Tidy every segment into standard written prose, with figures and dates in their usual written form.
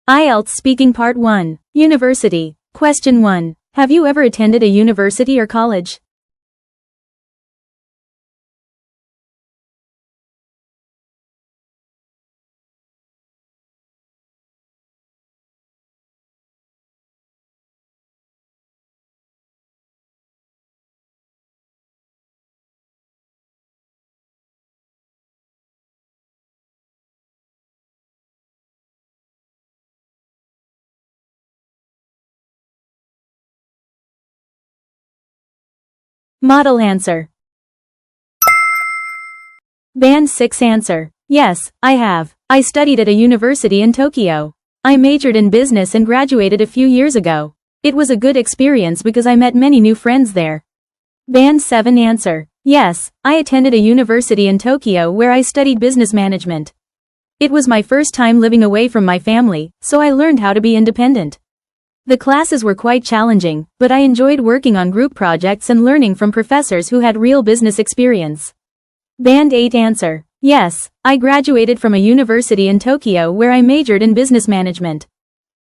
IELTS Speaking Part 1. University. Question 1. Have you ever attended a university or college? Model answer. Band 6 answer. Yes, I have. I studied at a university in Tokyo. I majored in business and graduated a few years ago. It was a good experience because I met many new friends there. Band 7 answer. Yes, I attended a university in Tokyo where I studied business management. It was my first time living away from my family, so I learned how to be independent. The classes were quite challenging, but I enjoyed working on group projects and learning from professors who had real business experience. Band 8 answer. Yes, I graduated from a university in Tokyo where I majored in business management.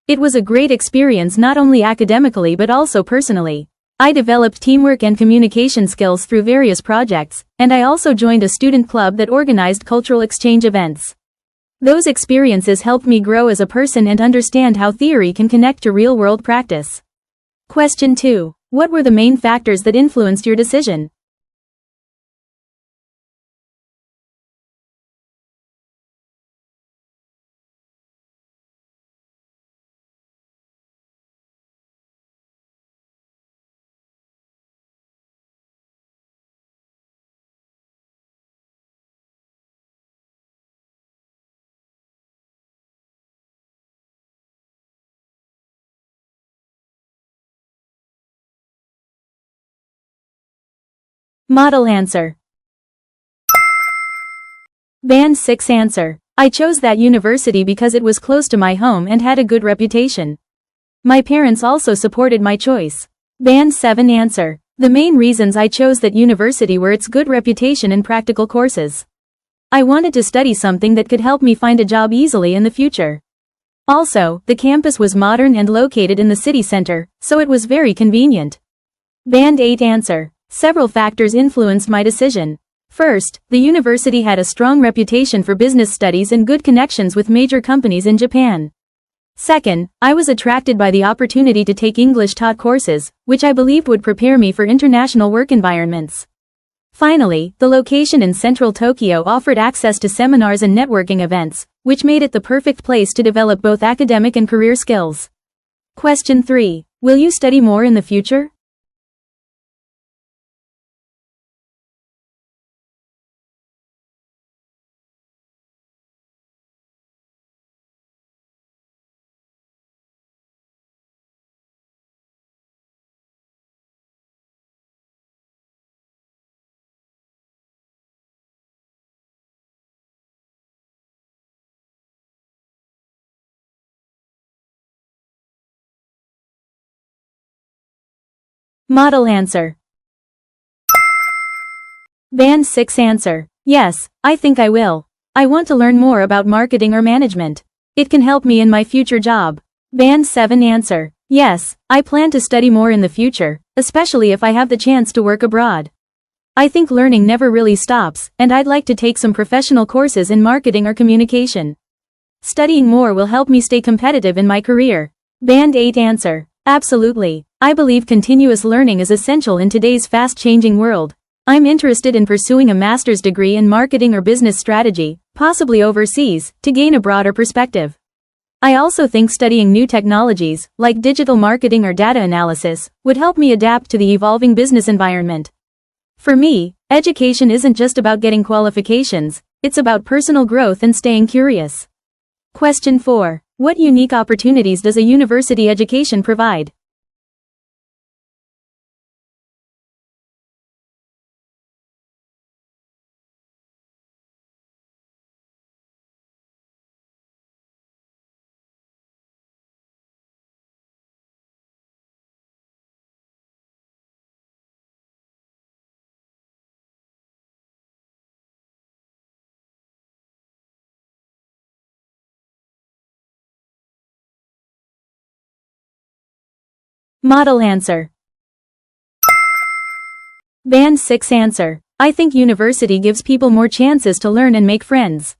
It was a great experience not only academically but also personally. I developed teamwork and communication skills through various projects, and I also joined a student club that organized cultural exchange events. Those experiences helped me grow as a person and understand how theory can connect to real-world practice. Question 2. What were the main factors that influenced your decision? Model answer. Band 6 answer. I chose that university because it was close to my home and had a good reputation. My parents also supported my choice. Band 7 answer. The main reasons I chose that university were its good reputation and practical courses. I wanted to study something that could help me find a job easily in the future. Also, the campus was modern and located in the city center, so it was very convenient. Band 8 answer. Several factors influenced my decision. First, the university had a strong reputation for business studies and good connections with major companies in Japan. Second, I was attracted by the opportunity to take English-taught courses, which I believed would prepare me for international work environments. Finally, the location in central Tokyo offered access to seminars and networking events, which made it the perfect place to develop both academic and career skills. Question 3. Will you study more in the future? Model answer. Band 6 answer. Yes, I think I will. I want to learn more about marketing or management. It can help me in my future job. Band 7 answer. Yes, I plan to study more in the future, especially if I have the chance to work abroad. I think learning never really stops, and I'd like to take some professional courses in marketing or communication. Studying more will help me stay competitive in my career. Band 8 answer. Absolutely. I believe continuous learning is essential in today's fast-changing world. I'm interested in pursuing a master's degree in marketing or business strategy, possibly overseas, to gain a broader perspective. I also think studying new technologies, like digital marketing or data analysis, would help me adapt to the evolving business environment. For me, education isn't just about getting qualifications, it's about personal growth and staying curious. Question 4. What unique opportunities does a university education provide? Model answer. Band 6 answer. I think university gives people more chances to learn and make friends.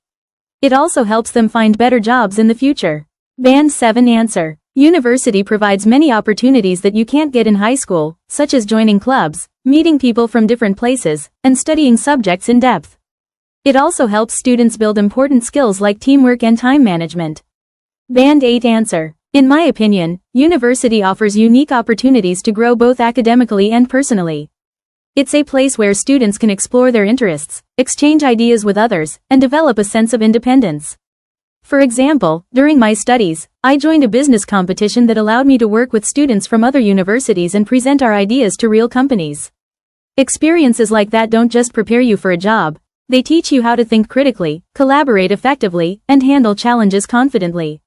It also helps them find better jobs in the future. Band 7 answer. University provides many opportunities that you can't get in high school, such as joining clubs, meeting people from different places, and studying subjects in depth. It also helps students build important skills like teamwork and time management. Band 8 answer. In my opinion, university offers unique opportunities to grow both academically and personally. It's a place where students can explore their interests, exchange ideas with others, and develop a sense of independence. For example, during my studies, I joined a business competition that allowed me to work with students from other universities and present our ideas to real companies. Experiences like that don't just prepare you for a job, they teach you how to think critically, collaborate effectively, and handle challenges confidently.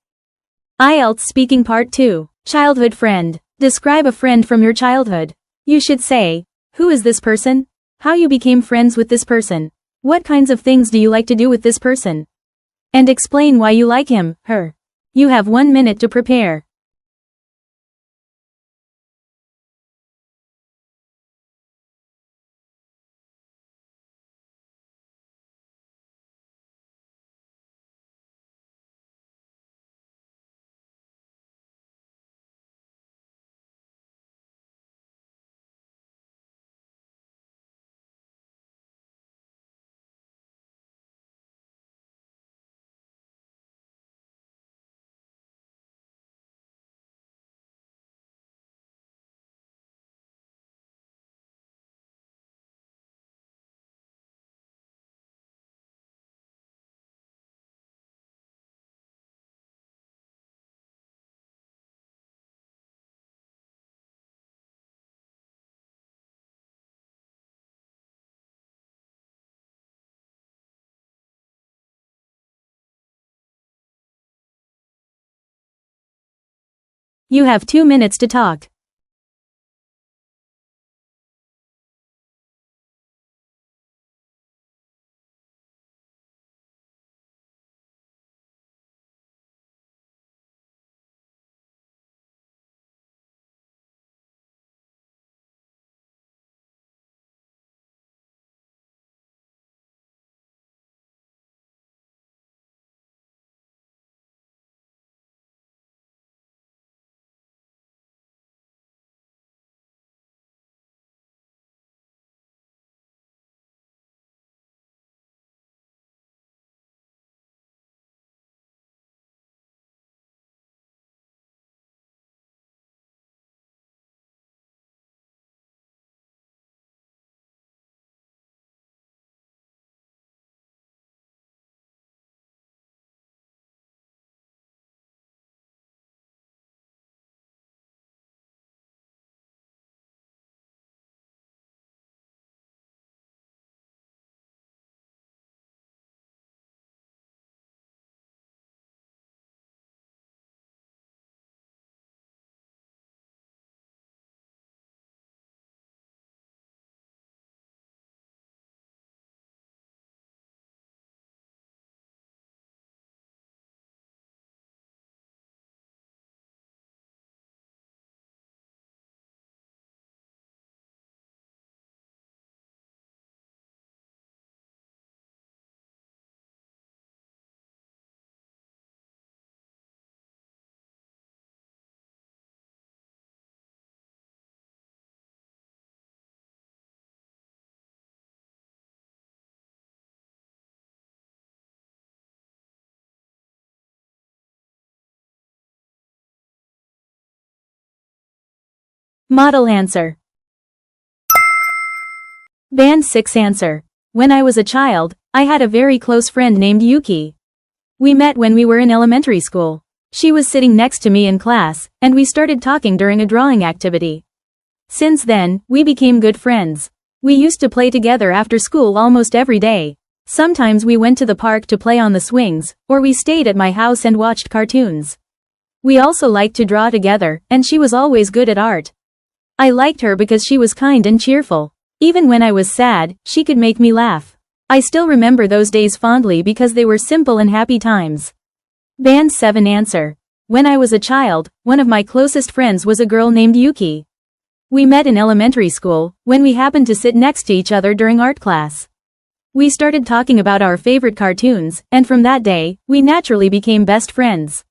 IELTS Speaking Part 2. Childhood Friend. Describe a friend from your childhood. You should say, who is this person? How you became friends with this person? What kinds of things do you like to do with this person? And explain why you like him, her. You have 1 minute to prepare. You have 2 minutes to talk. Model answer. Band 6 answer. When I was a child, I had a very close friend named Yuki. We met when we were in elementary school. She was sitting next to me in class, and we started talking during a drawing activity. Since then, we became good friends. We used to play together after school almost every day. Sometimes we went to the park to play on the swings, or we stayed at my house and watched cartoons. We also liked to draw together, and she was always good at art. I liked her because she was kind and cheerful. Even when I was sad, she could make me laugh. I still remember those days fondly because they were simple and happy times. Band 7 answer. When I was a child, one of my closest friends was a girl named Yuki. We met in elementary school, when we happened to sit next to each other during art class. We started talking about our favorite cartoons, and from that day, we naturally became best friends.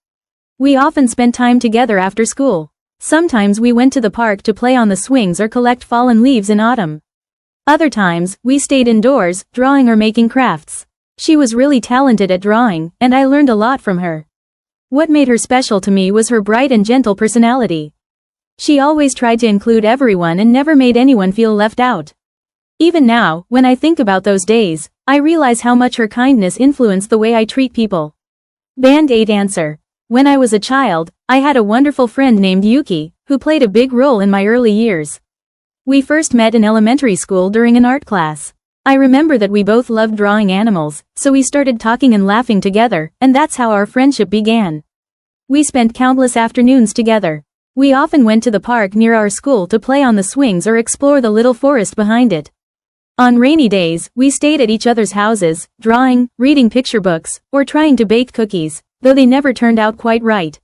We often spent time together after school. Sometimes we went to the park to play on the swings or collect fallen leaves in autumn. Other times, we stayed indoors, drawing or making crafts. She was really talented at drawing, and I learned a lot from her. What made her special to me was her bright and gentle personality. She always tried to include everyone and never made anyone feel left out. Even now, when I think about those days, I realize how much her kindness influenced the way I treat people. Band 8 answer. When I was a child, I had a wonderful friend named Yuki, who played a big role in my early years. We first met in elementary school during an art class. I remember that we both loved drawing animals, so we started talking and laughing together, and that's how our friendship began. We spent countless afternoons together. We often went to the park near our school to play on the swings or explore the little forest behind it. On rainy days, we stayed at each other's houses, drawing, reading picture books, or trying to bake cookies, though they never turned out quite right.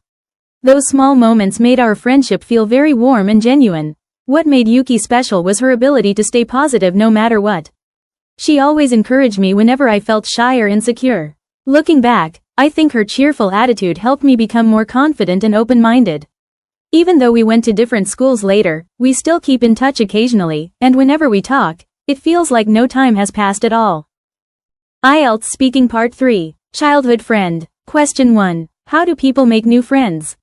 Those small moments made our friendship feel very warm and genuine. What made Yuki special was her ability to stay positive no matter what. She always encouraged me whenever I felt shy or insecure. Looking back, I think her cheerful attitude helped me become more confident and open-minded. Even though we went to different schools later, we still keep in touch occasionally, and whenever we talk, it feels like no time has passed at all. IELTS Speaking Part 3. Childhood Friend. Question 1. How do people make new friends?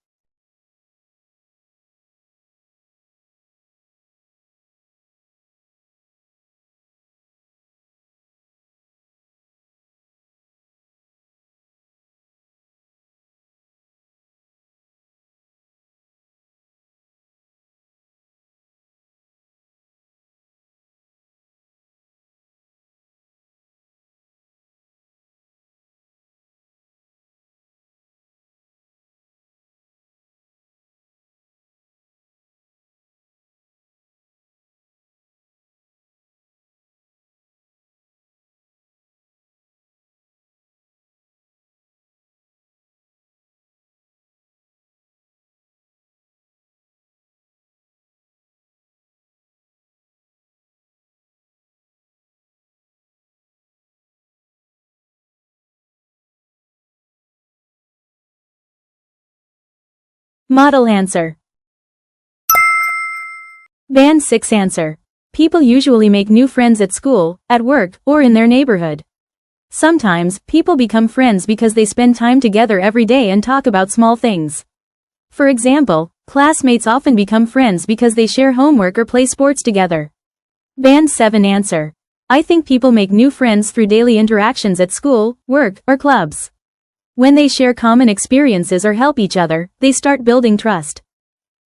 Model answer. Band 6 answer. People usually make new friends at school, at work, or in their neighborhood. Sometimes, people become friends because they spend time together every day and talk about small things. For example, classmates often become friends because they share homework or play sports together. Band 7 answer. I think people make new friends through daily interactions at school, work, or clubs. When they share common experiences or help each other, they start building trust.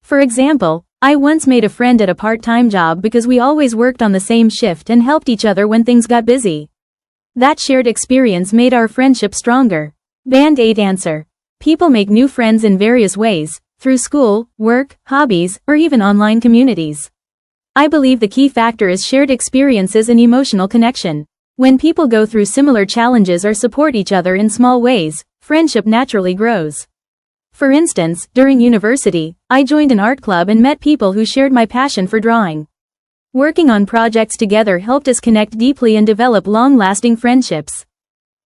For example, I once made a friend at a part-time job because we always worked on the same shift and helped each other when things got busy. That shared experience made our friendship stronger. Band 8 answer. People make new friends in various ways, through school, work, hobbies, or even online communities. I believe the key factor is shared experiences and emotional connection. When people go through similar challenges or support each other in small ways, friendship naturally grows. For instance, during university, I joined an art club and met people who shared my passion for drawing. Working on projects together helped us connect deeply and develop long-lasting friendships.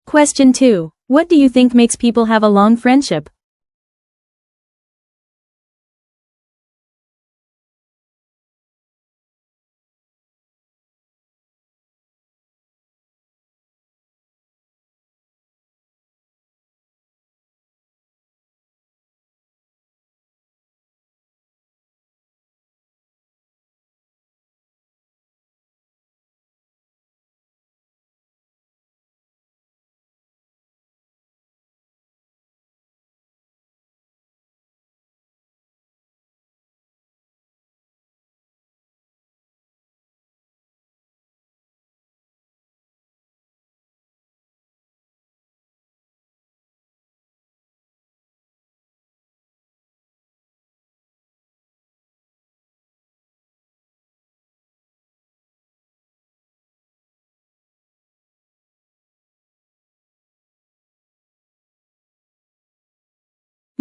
Question 2. What do you think makes people have a long friendship?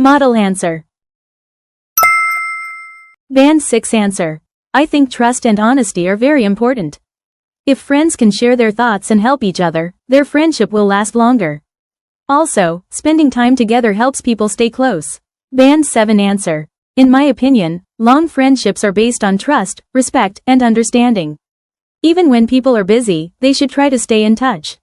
Model answer. Band 6 answer. I think trust and honesty are very important. If friends can share their thoughts and help each other, their friendship will last longer. Also, spending time together helps people stay close. Band 7 answer. In my opinion, long friendships are based on trust, respect, and understanding. Even when people are busy, they should try to stay in touch.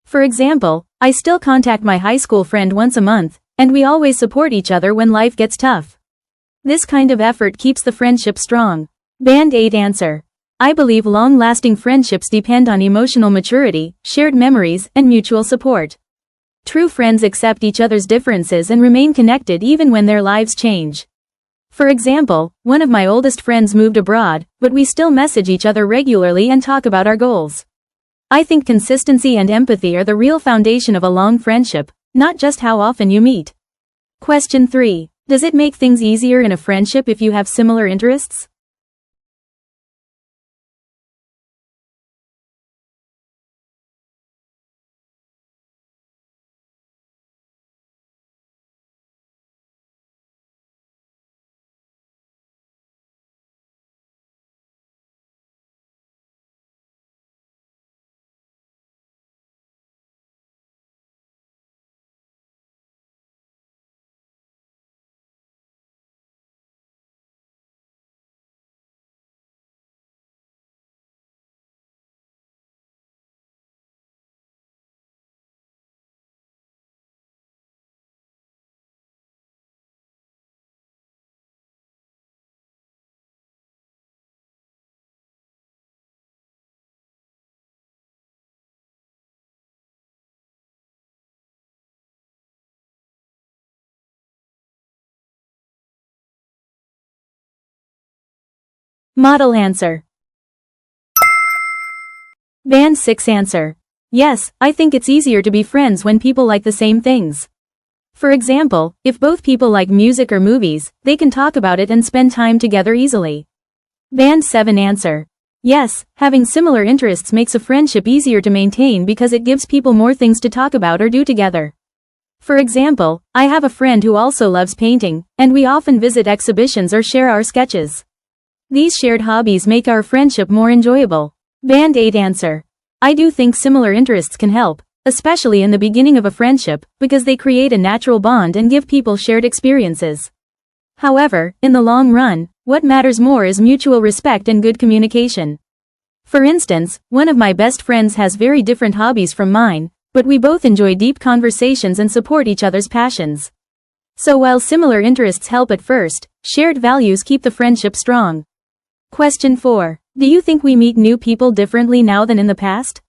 For example, I still contact my high school friend once a month, and we always support each other when life gets tough. This kind of effort keeps the friendship strong. Band 8 answer. I believe long-lasting friendships depend on emotional maturity, shared memories, and mutual support. True friends accept each other's differences and remain connected even when their lives change. For example, one of my oldest friends moved abroad, but we still message each other regularly and talk about our goals. I think consistency and empathy are the real foundation of a long friendship, not just how often you meet. Question 3. Does it make things easier in a friendship if you have similar interests? Model answer. Band 6 answer. Yes, I think it's easier to be friends when people like the same things. For example, if both people like music or movies, they can talk about it and spend time together easily. Band 7 answer. Yes, having similar interests makes a friendship easier to maintain because it gives people more things to talk about or do together. For example, I have a friend who also loves painting, and we often visit exhibitions or share our sketches. These shared hobbies make our friendship more enjoyable. Band 8 answer. I do think similar interests can help, especially in the beginning of a friendship, because they create a natural bond and give people shared experiences. However, in the long run, what matters more is mutual respect and good communication. For instance, one of my best friends has very different hobbies from mine, but we both enjoy deep conversations and support each other's passions. So while similar interests help at first, shared values keep the friendship strong. Question 4. Do you think we meet new people differently now than in the past?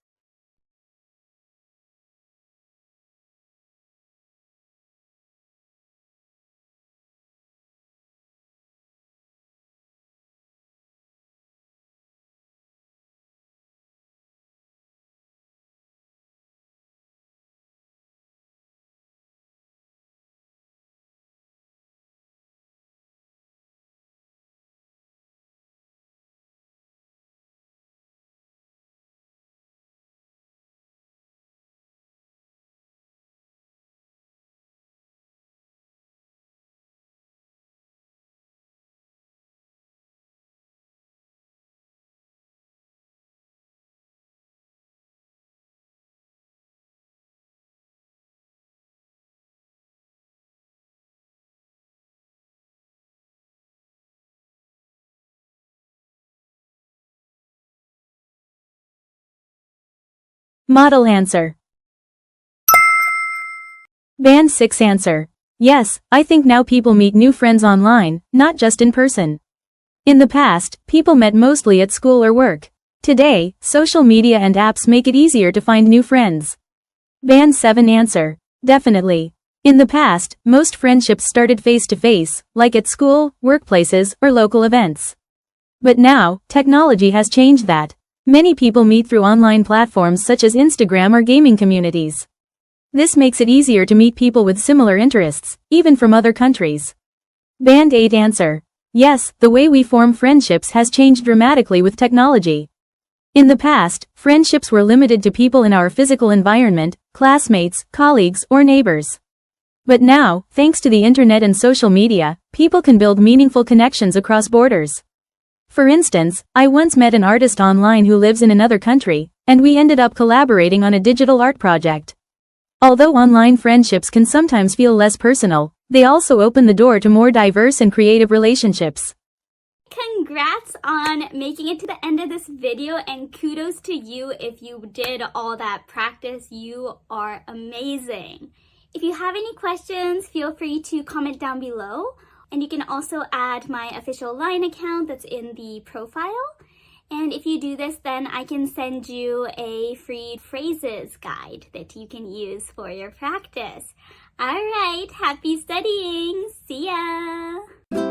Model answer. Band 6 answer. Yes, I think now people meet new friends online, not just in person. In the past, people met mostly at school or work. Today, social media and apps make it easier to find new friends. Band 7 answer. Definitely. In the past, most friendships started face-to-face, like at school, workplaces, or local events. But now, technology has changed that. Many people meet through online platforms such as Instagram or gaming communities. This makes it easier to meet people with similar interests, even from other countries. Band 8 answer. Yes, the way we form friendships has changed dramatically with technology. In the past, friendships were limited to people in our physical environment, classmates, colleagues, or neighbors. But now, thanks to the internet and social media, people can build meaningful connections across borders. For instance, I once met an artist online who lives in another country, and we ended up collaborating on a digital art project. Although online friendships can sometimes feel less personal, they also open the door to more diverse and creative relationships. Congrats on making it to the end of this video, and kudos to you if you did all that practice. You are amazing. If you have any questions, feel free to comment down below. And you can also add my official LINE account that's in the profile. And if you do this, then I can send you a free phrases guide that you can use for your practice. All right, happy studying. See ya.